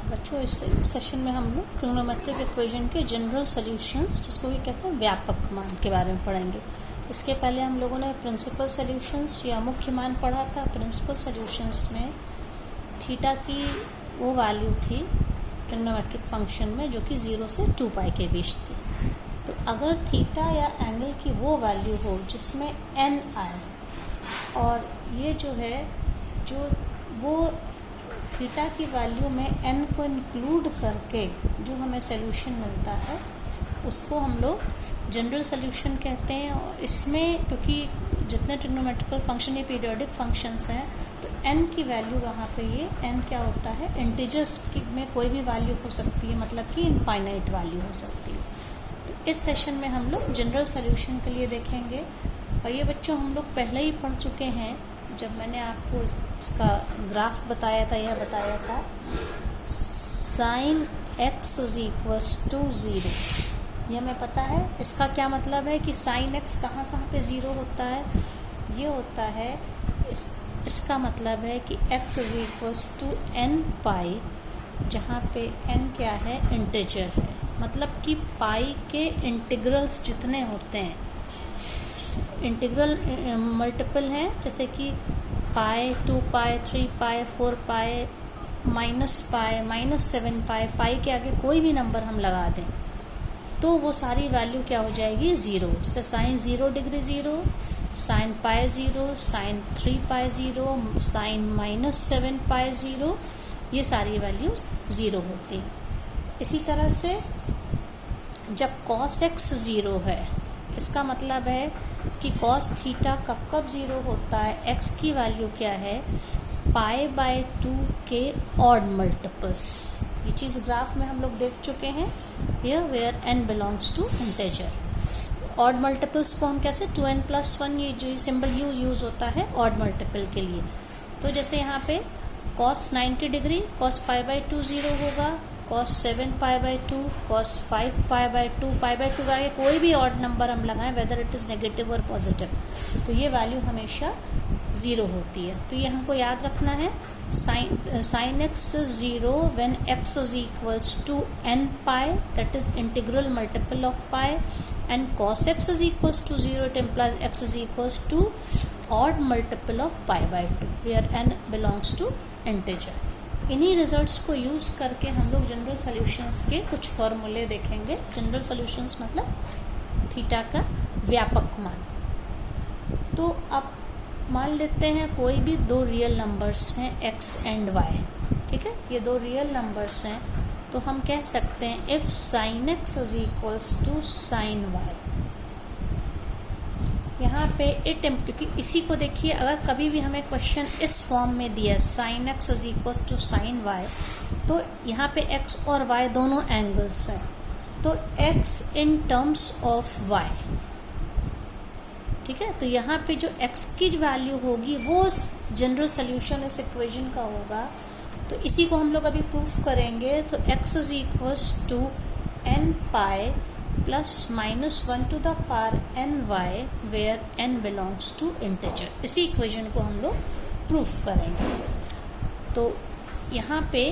बच्चों, इस सेशन में हम लोग ट्रिग्नोमेट्रिक इक्वेशन के जनरल सॉल्यूशंस, जिसको भी कहते हैं व्यापक मान, के बारे में पढ़ेंगे। इसके पहले हम लोगों ने प्रिंसिपल सॉल्यूशंस या मुख्य मान पढ़ा था। प्रिंसिपल सॉल्यूशंस में थीटा की वो वैल्यू थी ट्रिग्नोमेट्रिक फंक्शन में जो कि 0 से 2 पाई के बीच थी। तो अगर थीटा या एंगल की वो वैल्यू हो जिसमें n आए, और ये जो है जो वो थीटा की वैल्यू में n को इंक्लूड करके जो हमें सोल्यूशन मिलता है उसको हम लोग जनरल सोल्यूशन कहते हैं। और इसमें क्योंकि जितने ट्रिग्नोमेट्रिकल फंक्शन या पीरियोडिक फंक्शंस हैं तो n की वैल्यू वहाँ पे ये n क्या होता है, इंटीजर्स में कोई भी वैल्यू हो सकती है, मतलब कि इनफाइनाइट वैल्यू हो सकती है। तो इस सेशन में हम लोग जनरल सोल्यूशन के लिए देखेंगे। और ये बच्चों हम लोग पहले ही पढ़ चुके हैं जब मैंने आपको इसका ग्राफ बताया था, यह बताया था sin x = 0। यह हमें पता है। इसका क्या मतलब है कि sin x कहाँ पे 0 होता है। ये होता है इसका मतलब है कि x = n पाई, जहाँ पे n क्या है, इंटीजर है। मतलब कि पाई के इंटीग्रल्स जितने होते हैं, इंटीग्रल मल्टीपल हैं, जैसे कि पाई, 2 पाई, 3 पाई, 4 पाई, पाई, -7 पाई, पाई के आगे कोई भी नंबर हम लगा दें तो वो सारी वैल्यू क्या हो जाएगी, 0। जैसे sine 0 degree 0, sine pi 0, sine 3 pi 0, sine -7 pi 0, ये सारी वैल्यूज 0 होती हैं। इसी तरह से जब cos x 0 है, इसका मतलब है कि cos थीटा कब 0 होता है, x की वैल्यू क्या है, π/2 के ऑड मल्टीपल्स। ये चीज़ ग्राफ में हम लोग देख चुके हैं, here where n belongs to integer. Odd multiples को हम कैसे, 2n+1, ये जो सिंबल यूज होता है ऑड मल्टीपल के लिए। तो जैसे यहाँ पे cos 90 डिग्री, cos π/2 0 होगा, cos 7 π/2, cos 5 π/2, π/2 का कोई भी ऑड नंबर हम लगाएं, वेदर इट इज़ नेगेटिव और पॉजिटिव, तो ये वैल्यू हमेशा 0 होती है। तो ये हमको याद रखना है। sin x 0 when x = n pi, that is integral multiple of pi, and cos x = 0, it implies x = odd multiple of π/2 where n belongs to integer। इन्हीं रिजल्ट्स को यूज करके हम लोग जनरल सॉल्यूशंस के कुछ फॉर्मूले देखेंगे। जनरल सॉल्यूशंस मतलब थीटा का व्यापक मान। तो अब मान लेते हैं कोई भी दो रियल नंबर्स हैं x एंड y, ठीक है, ये दो रियल नंबर्स हैं। तो हम कह सकते हैं if sin x = sin y, यहाँ पे क्योंकि इसी को देखिए, अगर कभी भी हमें क्वेश्चन इस फॉर्म में दिया sin x = sin y, तो यहाँ पे x और y दोनों एंगल्स हैं, तो x in terms of y, ठीक है। तो यहाँ पे जो x की वैल्यू होगी वो जनरल सोल्यूशन इस इक्वेशन का होगा। तो इसी को हम लोग अभी प्रूफ करेंगे। तो x = n pi +-1 to the power ny where n belongs to integer। इसी इक्वेशन को हम लोग प्रूफ करेंगे। तो यहाँ पे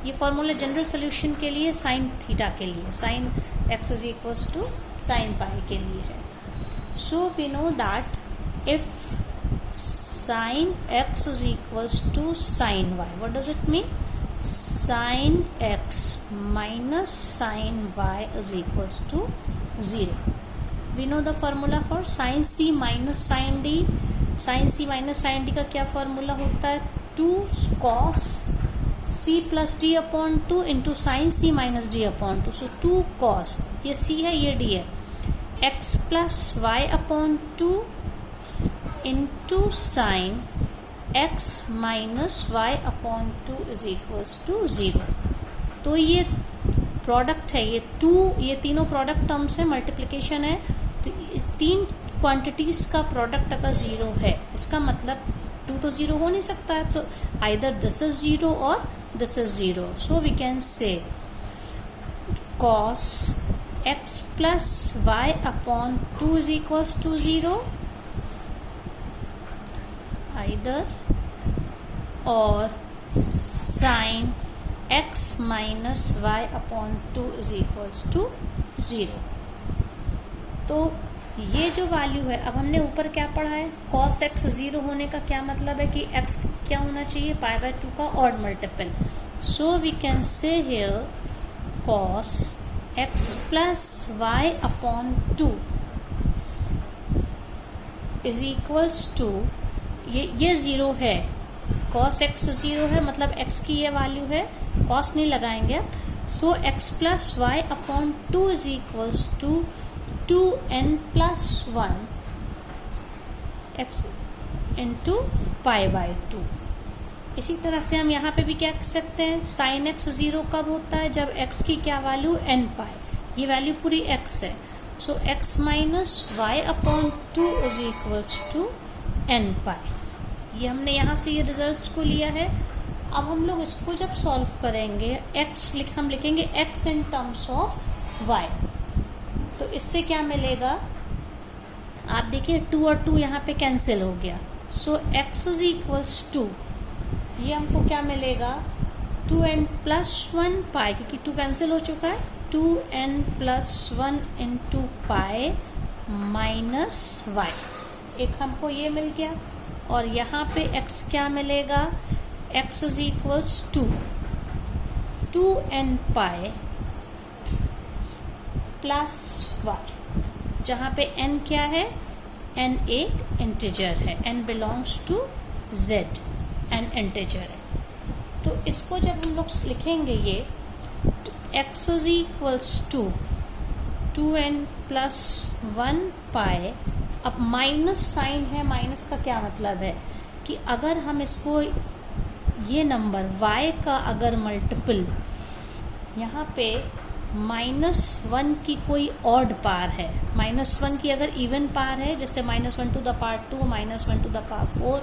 ये फॉर्मूला जनरल सोल्यूशन के लिए साइन थीटा के लिए, साइन x = sin पाई के लिए है। So we know that if sin x = sin y, what does it mean? Sin x minus sin y = 0. We know the formula for sin c minus sin d। sin c minus sin d का क्या formula होता है, 2 cos c plus d upon 2 into sin c minus d upon 2। So 2 cos, ये c है ये d है, x plus y upon 2 into sin x minus y upon 2 = 0। तो ये प्रोडक्ट है, ये 2, ये तीनों प्रोडक्ट टर्म्स है, मल्टीप्लिकेशन है। तो इस तीन क्वांटिटीज का प्रोडक्ट अगर 0 है, इसका मतलब 2 तो 0 हो नहीं सकता है, तो आइदर दिस इज 0 और this is 0। So we can say cos x plus y upon 2 = 0 either, or sin x minus y upon 2 is equals to 0। तो ये जो वैल्यू है, अब हमने ऊपर क्या पढ़ा है, cos x 0 होने का क्या मतलब है कि x क्या होना चाहिए, पाई बाय 2 का odd multiple. So we can say here cos x plus y upon 2 is equals to, ये 0 है, cos x 0 है, मतलब x की ये वैल्यू है, cos नहीं लगाएंगे अब। So x plus y upon 2 is equals to 2n plus 1 x into pi by 2। इसी तरह से हम यहाँ पे भी क्या कर सकते हैं, साइन x 0 कब होता है, जब x की क्या वैल्यू n पाई, ये वैल्यू पूरी x है। So x minus y upon 2 is equals to n pi. ये हमने यहाँ से ये रिजल्ट्स को लिया है। अब हम लोग इसको जब सॉल्व करेंगे, हम लिखेंगे x in terms of y। तो इससे क्या मिलेगा, आप देखिए 2 और 2 यहाँ पे कैंसिल हो गया। सो x इज इक्वल्स टू, ये हमको क्या मिलेगा, 2n प्लस 1 पाई, क्योंकि 2 कैंसिल हो चुका है, 2n plus 1 into pi minus y, एक हमको ये मिल गया। और यहाँ पे x क्या मिलेगा, x is equals to 2n pi plus y, जहाँ पे n क्या है, n एक इंटीजर है, n belongs to z, n integer है। तो इसको जब हम लोग लिखेंगे ये, तो x is equals to 2n plus 1 pi, अब माइनस साइन है, माइनस का क्या मतलब है कि अगर हम इसको, ये नंबर y का अगर मल्टीपल, यहाँ पे -1 की कोई ऑड पार है, -1 की अगर इवन पार है, जैसे -1 to the power 2, -1 to the power 4,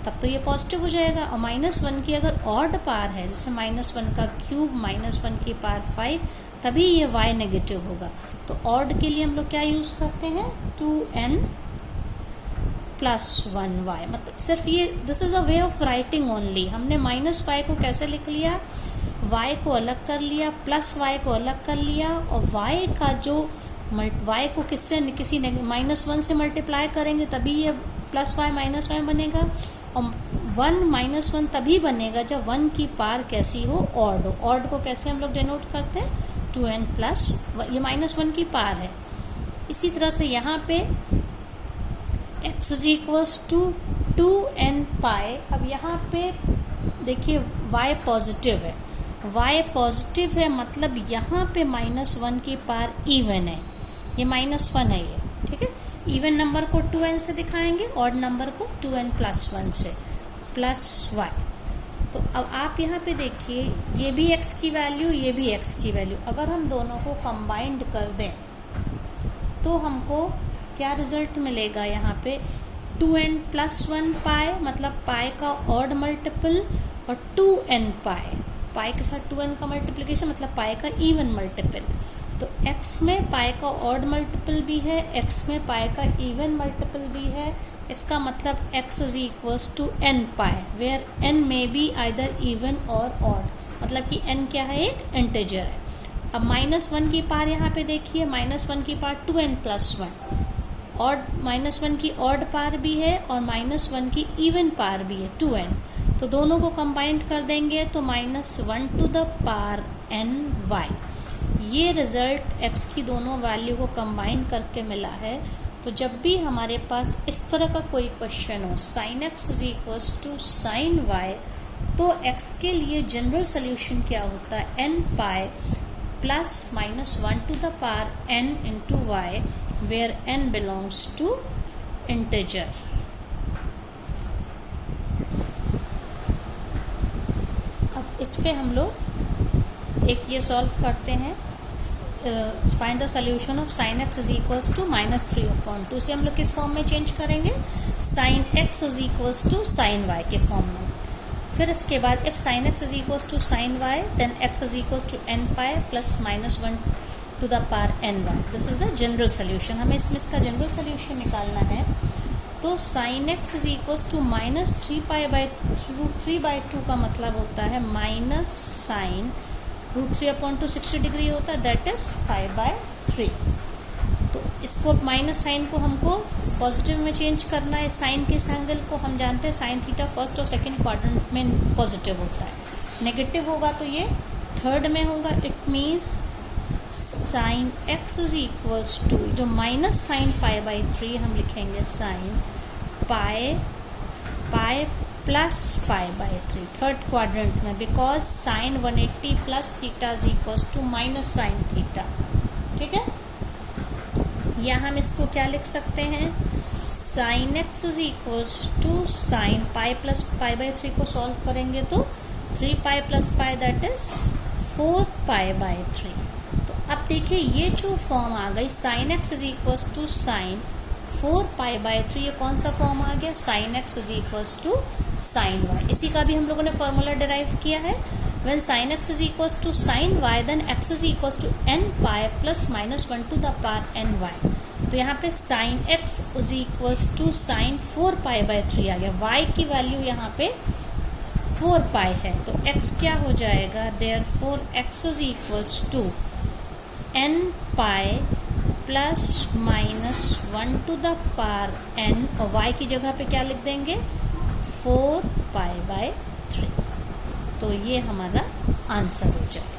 तब तो ये पॉजिटिव हो जाएगा। और -1 की अगर ऑड पार है, जैसे -1 का क्यूब, -1 की पावर 5, तभी ये y नेगेटिव होगा। तो ऑड के लिए हम लोग क्या यूज करते हैं, 2n प्लस 1y, मतलब सिर्फ ये, this is a way of writing only. हमने -y को कैसे लिख लिया, y को अलग कर लिया, प्लस y को अलग कर लिया, और y का जो y को किससे, किसी -1 से मल्टीप्लाई करेंगे तभी ये प्लस y माइनस y बनेगा। और 1 -1 तभी बनेगा जब 1 की पार कैसी हो, ऑड हो। ऑड को कैसे हम लोग डिनोट करते हैं, 2n प्लस, ये -1 की पार है। इसी तरह से यहाँ पे x is equals to 2n pi. अब यहाँ पे देखिए y पॉजिटिव है, y पॉजिटिव है, मतलब यहाँ पे -1 की पार इवन है, ये -1 है ये, ठीक है। इवन नंबर को 2n से दिखाएंगे, ऑड नंबर को 2n प्लस 1 से, प्लस y। तो अब आप यहाँ पे देखिए, ये भी x की वैल्यू, ये भी x की वैल्यू, अगर हम दोनों को कंबाइंड कर दें तो हमको क्या रिजल्ट मिलेगा, यहाँ पे 2n प्लस 1 पाई, मतलब पाई का ऑड मल्टीपल, और 2n पाई, पाई के साथ 2n का मल्टीप्लिकेशन, मतलब पाई का इवन मल्टीपल। तो x में पाई का ऑड मल्टीपल भी है, x में पाई का इवन मल्टीपल भी है। इसका मतलब x is equals to n pi, where n में बी आइदर इवन और ऑड, मतलब कि n क्या है, एक इंटीजर है। अब -1 की पार यहाँ पे देखिए, -1 की पार 2n प्लस 1, ऑड -1 की ऑड पार भी है और -1 की इवन पार भी है, 2n। तो दोनों को कंबाइंड कर देंगे तो -1 to the power n y। ये रिजल्ट x की दोनों वैल्यू को कंबाइन करके मिला है। तो जब भी हमारे पास इस तरह का कोई क्वेश्चन हो, sin x is equals to sin y, तो x के लिए जनरल सोल्यूशन क्या होता है, n pi plus -1 to the power n into y, where n belongs to integer. अब इस पे हम लोग एक ये सॉल्व करते हैं, find the solution of sin x is equals to -3/2 से हम लोग किस फॉर्म में चेंज करेंगे, sin x is equals to sin y के फॉर्म में। फिर इसके बाद if sin x is equals to sin y, then x is equals to n pi plus -1 to the power n y। This is the general solution. हमें इसमें इसका general solution निकालना है। तो sine x is equals to minus 3 का मतलब होता है माइनस साइन √3/2 60 डिग्री होता है, दैट इज π/3। तो इसको माइनस साइन को हमको पॉजिटिव में चेंज करना है। साइन के इस एंगल को हम जानते हैं साइन थीटा फर्स्ट और सेकंड क्वाड्रेंट में पॉजिटिव होता है, नेगेटिव होगा तो ये थर्ड में होगा। It means sine x is equals to, जो माइनस साइन π/3 हम लिखेंगे sine pi plus π/3 third quadrant में, because sine 180 plus theta is equals to minus sine theta. ठीक है, या हम इसको क्या लिख सकते हैं, sine x is equals to sine pi plus π/3 को सॉल्व करेंगे तो 3π प्लस पाई दैट इज 4π/3। तो अब देखिए ये जो फॉर्म आ गई sine x is equals to sine 4π/3, ये कौन सा फॉर्म आ गया, sine x is equals to sine y. इसी का भी हम लोगों ने फॉर्मूला डिराइव किया है। When sin x is equals to sin y, then x is equals to n pi plus minus 1 to the power n y। तो यहाँ पे sin x is equals to sin 4π/3 आ गया। y की value यहाँ पे 4π है, तो x क्या हो जाएगा, therefore x is equals to n pi plus minus 1 to the power n, और y की जगह पे क्या लिख देंगे 4π/3। तो ये हमारा आंसर हो जाए।